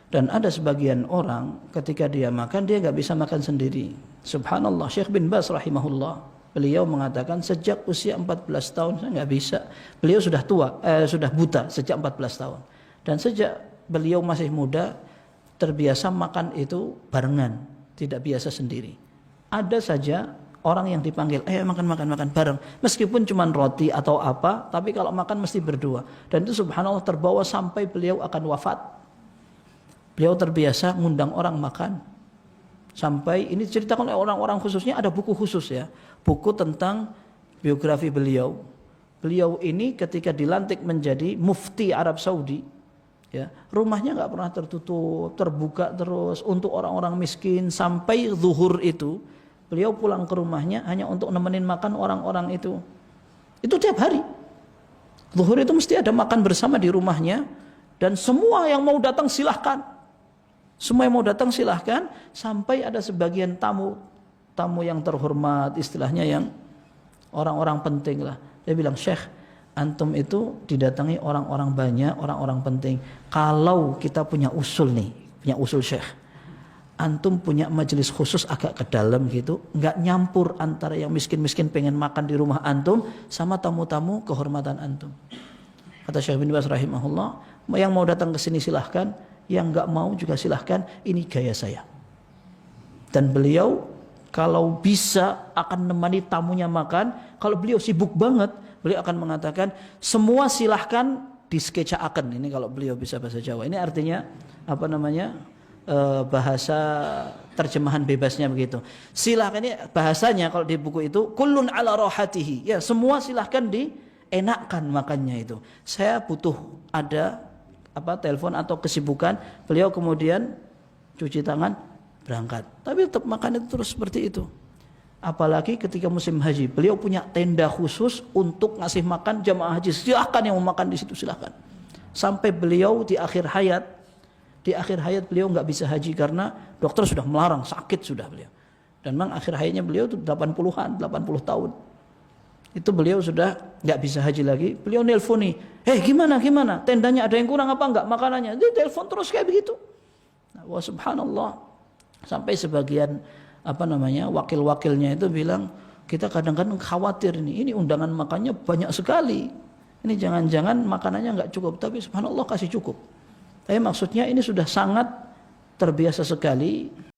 Dan ada sebagian orang ketika dia makan, dia nggak bisa makan sendiri. Subhanallah, Syekh bin Baz rahimahullah, beliau mengatakan sejak usia 14 tahun saya nggak bisa. Beliau sudah tua, sudah buta sejak 14 tahun. Dan sejak beliau masih muda, terbiasa makan itu barengan, tidak biasa sendiri. Ada saja orang yang dipanggil, ayo makan bareng. Meskipun cuma roti atau apa, tapi kalau makan mesti berdua. Dan itu subhanallah terbawa sampai beliau akan wafat. Beliau terbiasa ngundang orang makan. Sampai ini diceritakan oleh orang-orang, khususnya ada buku khusus ya. Buku tentang biografi beliau. Beliau ini ketika dilantik menjadi mufti Arab Saudi, ya, rumahnya nggak pernah tertutup, terbuka terus untuk orang-orang miskin. Sampai zuhur itu beliau pulang ke rumahnya hanya untuk nemenin makan orang-orang itu. Itu tiap hari. Zuhur itu mesti ada makan bersama di rumahnya. Dan semua yang mau datang silahkan. Semua yang mau datang silahkan. Sampai ada sebagian tamu yang terhormat, istilahnya yang orang-orang penting lah. Dia bilang, Syekh, antum itu didatangi orang-orang banyak, orang-orang penting. Kalau kita punya usul nih, punya usul Syekh, antum punya majelis khusus agak ke dalam gitu, nggak nyampur antara yang miskin-miskin pengen makan di rumah antum sama tamu-tamu kehormatan antum. Kata Syekh bin Baz rahimahullah, yang mau datang ke sini silahkan, yang nggak mau juga silahkan, ini gaya saya. Dan beliau kalau bisa akan menemani tamunya makan. Kalau beliau sibuk banget, beliau akan mengatakan semua silahkan diskecaaken. Ini kalau beliau bisa bahasa Jawa. Ini artinya apa namanya? Bahasa terjemahan bebasnya begitu. Silahkan, ini bahasanya kalau di buku itu kullun ala rohatihi. Ya, semua silahkan dienakkan makannya itu. Saya butuh ada telepon atau kesibukan, beliau kemudian cuci tangan, berangkat. Tapi tetap makan itu terus seperti itu. Apalagi ketika musim haji, beliau punya tenda khusus untuk ngasih makan jamaah haji. Silahkan yang mau makan di situ silahkan. Sampai beliau di akhir hayat beliau nggak bisa haji karena dokter sudah melarang, sakit sudah beliau. Dan memang akhir hayatnya beliau itu 80 tahun. Itu beliau sudah nggak bisa haji lagi. Beliau nelpon nih, gimana? Tendanya ada yang kurang apa enggak makanannya? Dia telepon terus kayak begitu. Nah, wah subhanallah. Sampai sebagian wakil-wakilnya itu bilang, kita kadang-kadang khawatir ini undangan makannya banyak sekali. Ini jangan-jangan makanannya nggak cukup. Tapi subhanallah kasih cukup. Tapi maksudnya ini sudah sangat terbiasa sekali.